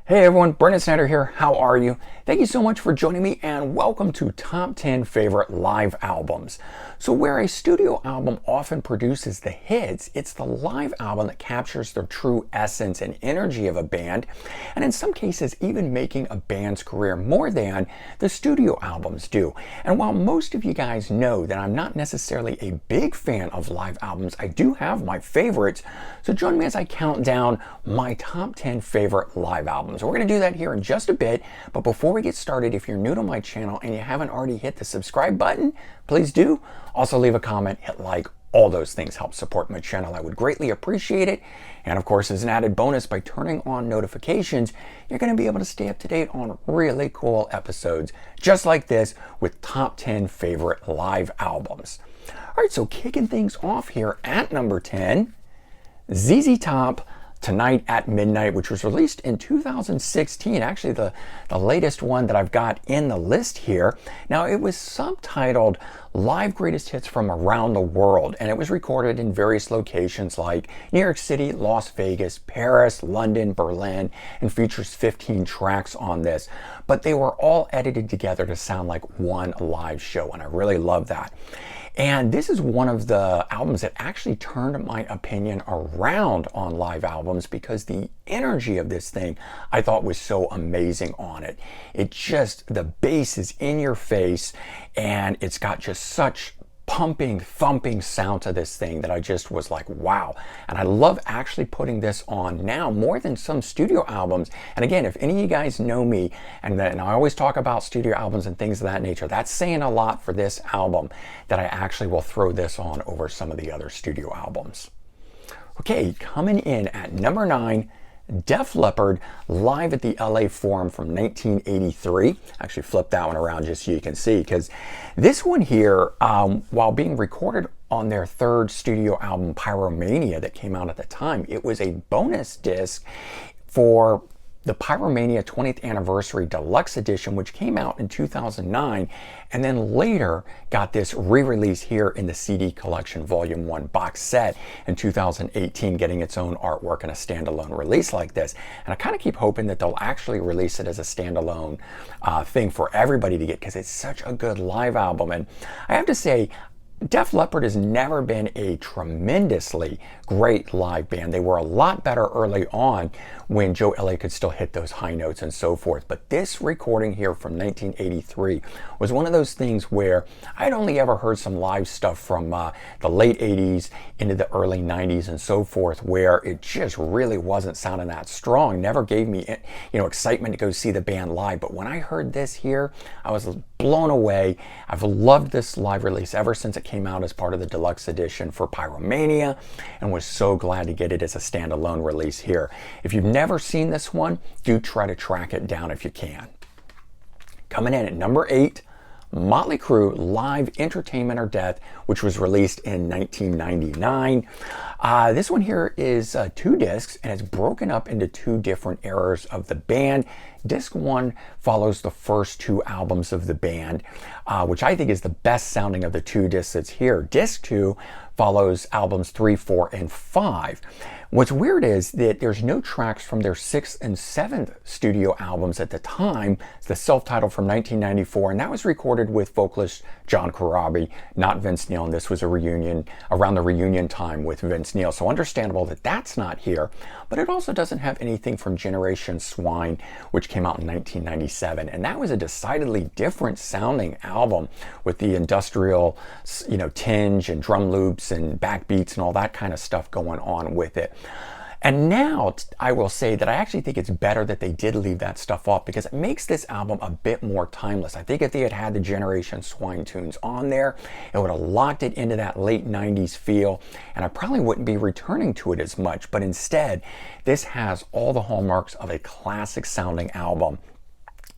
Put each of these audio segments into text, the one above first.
Hey everyone, Brendan Snyder here. How are you? Thank you so much for joining me and welcome to Top 10 Favorite Live Albums. So where a studio album often produces the hits, it's the live album that captures the true essence and energy of a band, and in some cases even making a band's career more than the studio albums do. And while most of you guys know that I'm not necessarily a big fan of live albums, I do have my favorites. So join me as I count down my top 10 favorite live albums. We're going to do that here in just a bit, but before we get started, if you're new to my channel and you haven't already hit the subscribe button, please do. Also leave a comment, hit like, all those things help support my channel. I would greatly appreciate it. And of course, as an added bonus, by turning on notifications, you're going to be able to stay up to date on really cool episodes just like this with top 10 favorite live albums. All right, so kicking things off here at number 10, ZZ Top, Tonight at Midnight, which was released in 2016, actually the latest one that I've got in the list here. Now, it was subtitled Live Greatest Hits from Around the World, and it was recorded in various locations like New York City, Las Vegas, Paris, London, Berlin, and features 15 tracks on this. But they were all edited together to sound like one live show, and I really love that. And this is one of the albums that actually turned my opinion around on live albums because the energy of this thing I thought was so amazing on it. It just, the bass is in your face and it's got just such pumping, thumping sound to this thing that I just was like, wow. And I love actually putting this on now more than some studio albums. And again, if any of you guys know me, and I always talk about studio albums and things of that nature, that's saying a lot for this album that I actually will throw this on over some of the other studio albums. Okay, coming in at number 9, Def Leppard, Live at the LA Forum from 1983. Actually flip that one around just so you can see, because this one here, while being recorded on their third studio album Pyromania that came out at the time, it was a bonus disc for the Pyromania 20th Anniversary Deluxe Edition, which came out in 2009, and then later got this re-release here in the CD Collection Volume 1 box set in 2018, getting its own artwork and a standalone release like this. And I kind of keep hoping that they'll actually release it as a standalone thing for everybody to get, because it's such a good live album. And I have to say, Def Leppard has never been a tremendously great live band. They were a lot better early on when Joe Elliott could still hit those high notes and so forth. But this recording here from 1983 was one of those things where I'd only ever heard some live stuff from the late 80s into the early 90s and so forth, where it just really wasn't sounding that strong. Never gave me, excitement to go see the band live. But when I heard this here, I was blown away. I've loved this live release ever since it came out as part of the deluxe edition for Pyromania, and was so glad to get it as a standalone release here. If you've never seen this one, do try to track it down if you can. Coming in at number 8, Motley Crue, Live Entertainment or Death, which was released in 1999. This one here is 2 discs, and it's broken up into 2 different eras of the band. Disc 1 follows the first 2 albums of the band, which I think is the best sounding of the 2 discs that's here. Disc 2 follows albums 3, 4, and 5. What's weird is that there's no tracks from their 6th and 7th studio albums at the time. It's the self-titled from 1994, and that was recorded with vocalist John Corabi, not Vince Neil, and this was a reunion around the reunion time with Vince Neil. So understandable that that's not here, but it also doesn't have anything from Generation Swine, which came out in 1997, and that was a decidedly different sounding album with the industrial, tinge and drum loops and backbeats and all that kind of stuff going on with it. And now I will say that I actually think it's better that they did leave that stuff off, because it makes this album a bit more timeless. I think if they had had the Generation Swine tunes on there, it would have locked it into that late 90s feel, and I probably wouldn't be returning to it as much. But instead, this has all the hallmarks of a classic sounding album.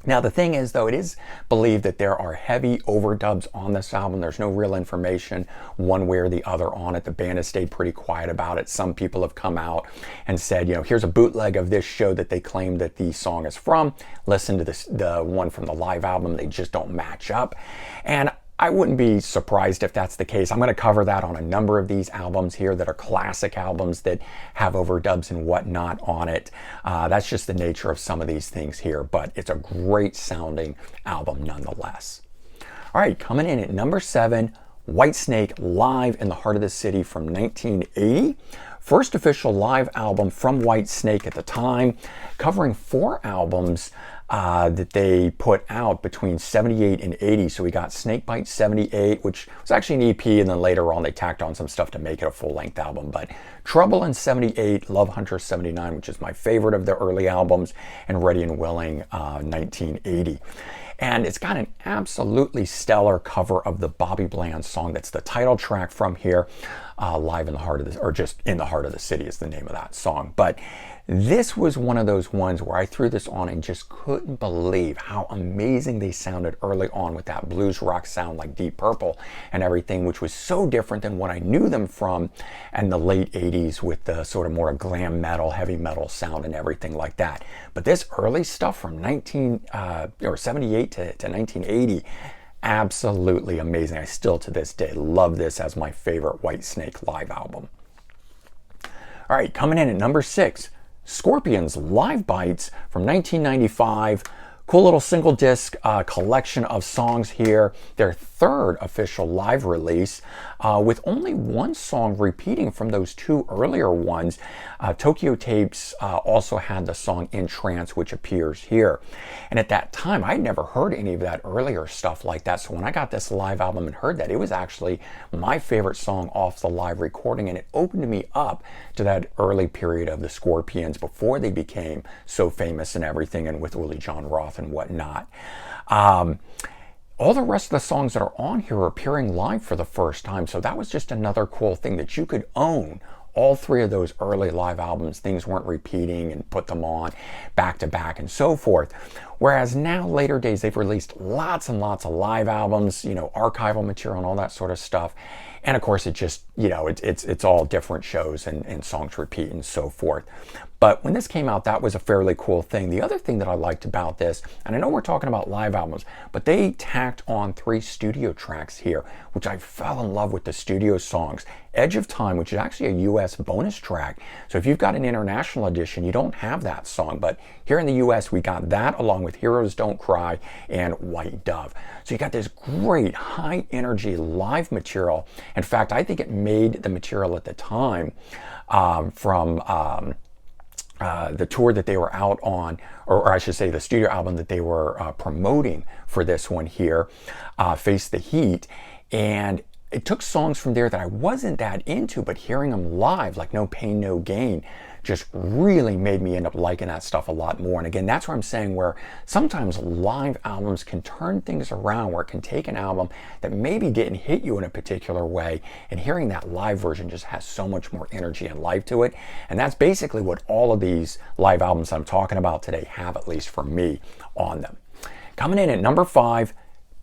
Now, the thing is, though, it is believed that there are heavy overdubs on this album. There's no real information one way or the other on it. The band has stayed pretty quiet about it. Some people have come out and said, here's a bootleg of this show that they claim that the song is from. Listen to the one from the live album. They just don't match up. And I wouldn't be surprised if that's the case. I'm going to cover that on a number of these albums here that are classic albums that have overdubs and whatnot on it. That's just the nature of some of these things here, but it's a great sounding album nonetheless. All right, coming in at number 7, Whitesnake, Live in the Heart of the City from 1980. First official live album from Whitesnake at the time, covering 4 albums that they put out between 78 and 80. So we got Snakebite 78, which was actually an EP, and then later on they tacked on some stuff to make it a full-length album. But Trouble in 78, Love Hunter 79, which is my favorite of the early albums, and Ready and Willing 1980. And it's got an absolutely stellar cover of the Bobby Bland song that's the title track from here. Live in the Heart of the, or just In the Heart of the City is the name of that song. But this was one of those ones where I threw this on and just couldn't believe how amazing they sounded early on with that blues rock sound like Deep Purple and everything, which was so different than what I knew them from in the late 80s with the sort of more glam metal, heavy metal sound and everything like that. But this early stuff from 78 to 1980, absolutely amazing. I still to this day love this as my favorite Whitesnake live album. All right, coming in at number 6, Scorpions Live Bites from 1995. Cool little single disc collection of songs here. Their 3rd official live release, with only 1 song repeating from those 2 earlier ones. Tokyo Tapes also had the song In Trance, which appears here. And at that time, I'd never heard any of that earlier stuff like that. So when I got this live album and heard that, it was actually my favorite song off the live recording, and it opened me up to that early period of the Scorpions before they became so famous and everything, and with Willie John Roth and whatnot. All the rest of the songs that are on here are appearing live for the first time, so that was just another cool thing, that you could own all 3 of those early live albums. Things weren't repeating and put them on back to back and so forth. Whereas now, later days, they've released lots and lots of live albums, you know, archival material and all that sort of stuff. And of course, it just, you know, it's all different shows and songs repeat and so forth. But when this came out, that was a fairly cool thing. The other thing that I liked about this, and I know we're talking about live albums, but they tacked on 3 studio tracks here, which I fell in love with the studio songs. Edge of Time, which is actually a US bonus track. So if you've got an international edition, you don't have that song. But here in the US, we got that along with Heroes Don't Cry and White Dove. So you got this great high energy live material. In fact, I think it made the material at the time from the tour that they were out on, or I should say the studio album that they were promoting for this one here, Face the Heat. And it took songs from there that I wasn't that into, but hearing them live, like No Pain, No Gain, just really made me end up liking that stuff a lot more. And again, that's where I'm saying where sometimes live albums can turn things around, where it can take an album that maybe didn't hit you in a particular way, and hearing that live version just has so much more energy and life to it. And that's basically what all of these live albums I'm talking about today have, at least for me, on them. Coming in at number 5,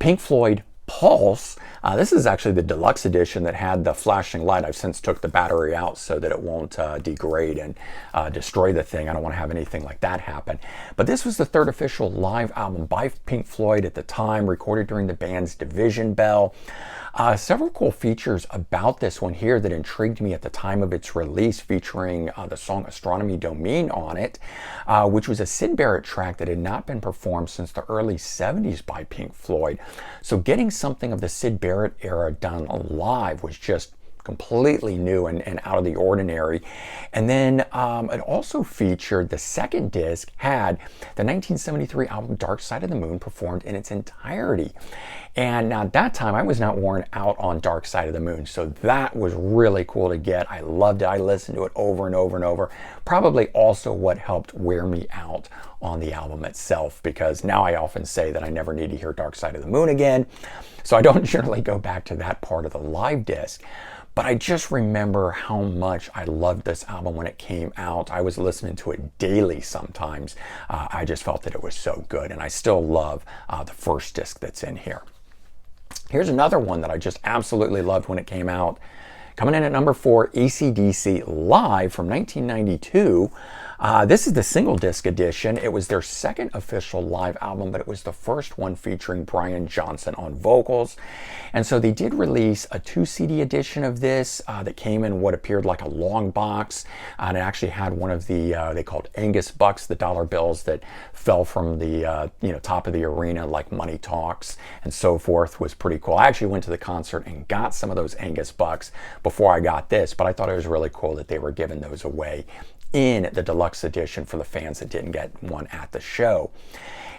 Pink Floyd, Pulse. This is actually the deluxe edition that had the flashing light. I've since took the battery out so that it won't degrade and destroy the thing. I don't want to have anything like that happen. But this was the 3rd official live album by Pink Floyd at the time, recorded during the band's Division Bell. Several cool features about this one here that intrigued me at the time of its release, featuring the song Astronomy Domain on it, which was a Syd Barrett track that had not been performed since the early 70s by Pink Floyd. So getting something of the Syd Barrett era done live was just completely new and out of the ordinary. And then it also featured, the 2nd disc had the 1973 album Dark Side of the Moon performed in its entirety. And now at that time, I was not worn out on Dark Side of the Moon, so that was really cool to get. I loved it. I listened to it over and over and over. Probably also what helped wear me out on the album itself, because now I often say that I never need to hear Dark Side of the Moon again, so I don't generally go back to that part of the live disc. But I just remember how much I loved this album when it came out. I was listening to it daily sometimes. I just felt that it was so good, and I still love the 1st disc that's in here. Here's another one that I just absolutely loved when it came out. Coming in at number 4, AC/DC Live from 1992. This is the single disc edition. It was their second official live album, but it was the first one featuring Brian Johnson on vocals. And so they did release a 2 CD edition of this that came in what appeared like a long box, and it actually had one of the they called Angus bucks, the dollar bills that fell from the top of the arena like Money Talks and so forth. Was pretty cool. I actually went to the concert and got some of those Angus bucks before I got this, but I thought it was really cool that they were giving those away in the deluxe edition for the fans that didn't get one at the show.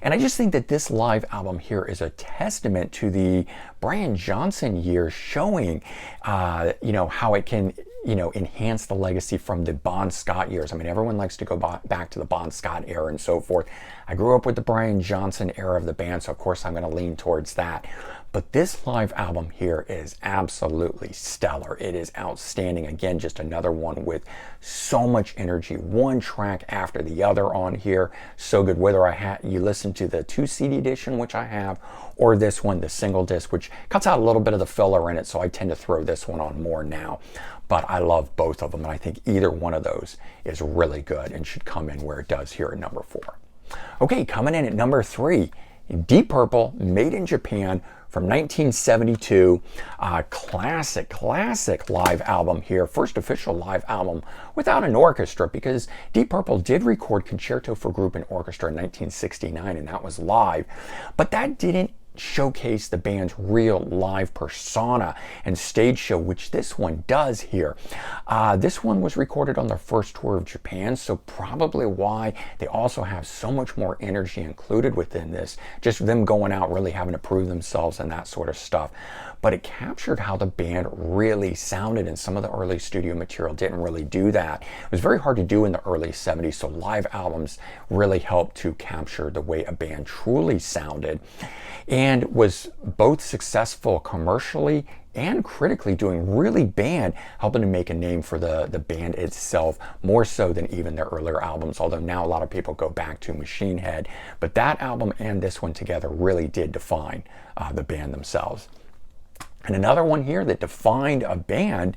And I just think that this live album here is a testament to the Brian Johnson years, showing how it can enhance the legacy from the Bon Scott years. I mean, everyone likes to go back to the Bon Scott era and so forth. I grew up with the Brian Johnson era of the band, so of course I'm going to lean towards that. But this live album here is absolutely stellar. It is outstanding. Again, just another one with so much energy. One track after the other on here. So good. Whether you listen to the 2 CD edition, which I have, or this one, the single disc, which cuts out a little bit of the filler in it, so I tend to throw this one on more now. But I love both of them, and I think either one of those is really good and should come in where it does here at number 4. Okay, coming in at number 3, Deep Purple, Made in Japan, from 1972. Classic live album here. First official live album without an orchestra, because Deep Purple did record Concerto for Group and Orchestra in 1969, and that was live. But that didn't showcase the band's real live persona and stage show, which this one does here. This one was recorded on their first tour of Japan, so probably why they also have so much more energy included within this, just them going out really having to prove themselves and that sort of stuff. But it captured how the band really sounded, and some of the early studio material didn't really do that. It was very hard to do in the early 70s, so live albums really helped to capture the way a band truly sounded, and was both successful commercially and critically, doing really helping to make a name for the band itself, more so than even their earlier albums, although now a lot of people go back to Machine Head. But that album and this one together really did define the band themselves. And another one here that defined a band,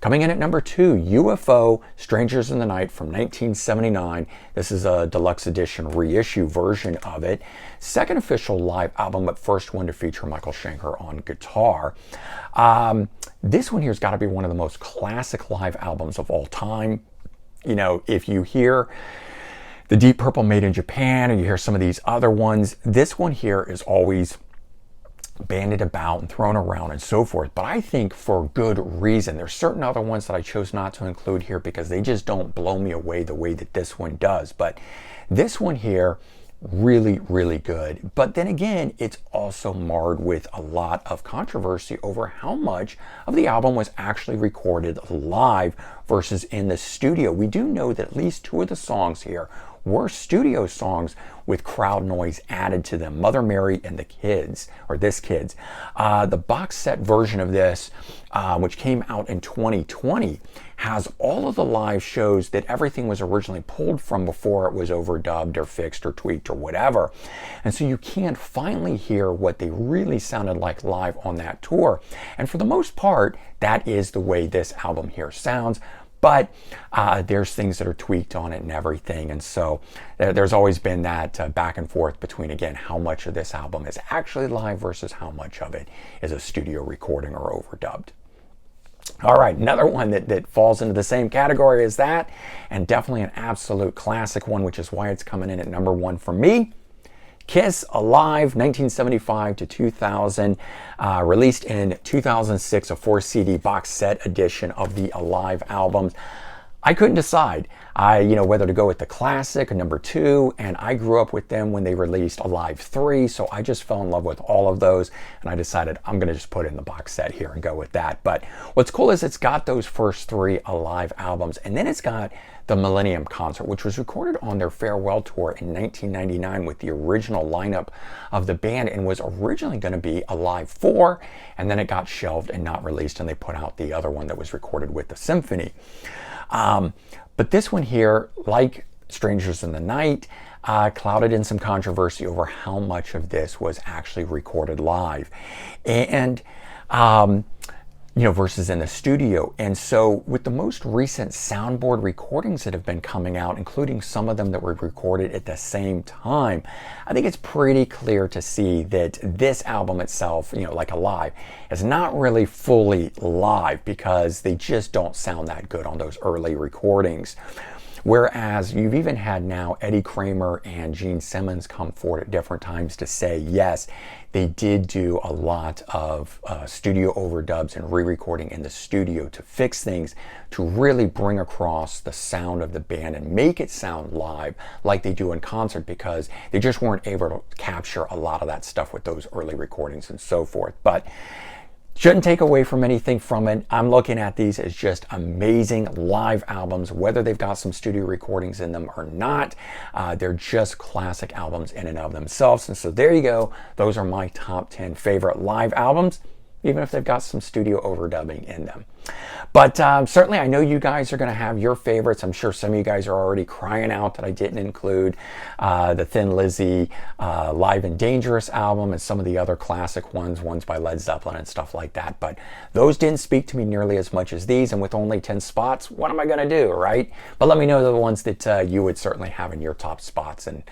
coming in at number 2, UFO Strangers in the Night from 1979. This is a deluxe edition reissue version of it. Second official live album, but first one to feature Michael Schenker on guitar. This one here's got to be one of the most classic live albums of all time. If you hear the Deep Purple Made in Japan, or you hear some of these other ones, this one here is always bandied about and thrown around and so forth, but I think for good reason. There's certain other ones that I chose not to include here because they just don't blow me away the way that this one does. But this one here, really good. But then again, it's also marred with a lot of controversy over how much of the album was actually recorded live versus in the studio. We do know that at least 2 of the songs here were studio songs with crowd noise added to them, Mother Mary and the Kids, or This Kids. The box set version of this, which came out in 2020, has all of the live shows that everything was originally pulled from before it was overdubbed or fixed or tweaked or whatever. And so you can finally hear what they really sounded like live on that tour. And for the most part, that is the way this album here sounds. But there's things that are tweaked on it and everything. And so there's always been that back and forth between, again, how much of this album is actually live versus how much of it is a studio recording or overdubbed. All right, another one that falls into the same category as that, and definitely an absolute classic one, which is why it's coming in at number 1 for me. Kiss Alive, 1975 to 2000, released in 2006, a 4 CD box set edition of the Alive albums. I couldn't decide, whether to go with the classic or number 2, and I grew up with them when they released Alive 3, so I just fell in love with all of those, and I decided I'm going to just put in the box set here and go with that. But what's cool is it's got those first 3 Alive albums, and then it's got the Millennium Concert, which was recorded on their farewell tour in 1999 with the original lineup of the band, and was originally going to be Alive 4, and then it got shelved and not released, and they put out the other one that was recorded with the symphony. But this one here, like Strangers in the Night, clouded in some controversy over how much of this was actually recorded live. And versus in the studio. And so with the most recent soundboard recordings that have been coming out, including some of them that were recorded at the same time, I think it's pretty clear to see that this album itself, like Alive, is not really fully live because they just don't sound that good on those early recordings. Whereas you've even had now Eddie Kramer and Gene Simmons come forward at different times to say, yes, they did do a lot of studio overdubs and re-recording in the studio to fix things, to really bring across the sound of the band and make it sound live like they do in concert, because they just weren't able to capture a lot of that stuff with those early recordings and so forth. But shouldn't take away from anything from it. I'm looking at these as just amazing live albums, whether they've got some studio recordings in them or not. They're just classic albums in and of themselves. And so there you go. Those are my top 10 favorite live albums, even if they've got some studio overdubbing in them. But certainly I know you guys are going to have your favorites. I'm sure some of you guys are already crying out that I didn't include the Thin Lizzy Live and Dangerous album and some of the other classic ones by Led Zeppelin and stuff like that. But those didn't speak to me nearly as much as these. And with only 10 spots, what am I going to do, right? But let me know the ones that you would certainly have in your top spots, and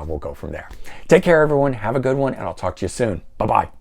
we'll go from there. Take care, everyone. Have a good one, and I'll talk to you soon. Bye-bye.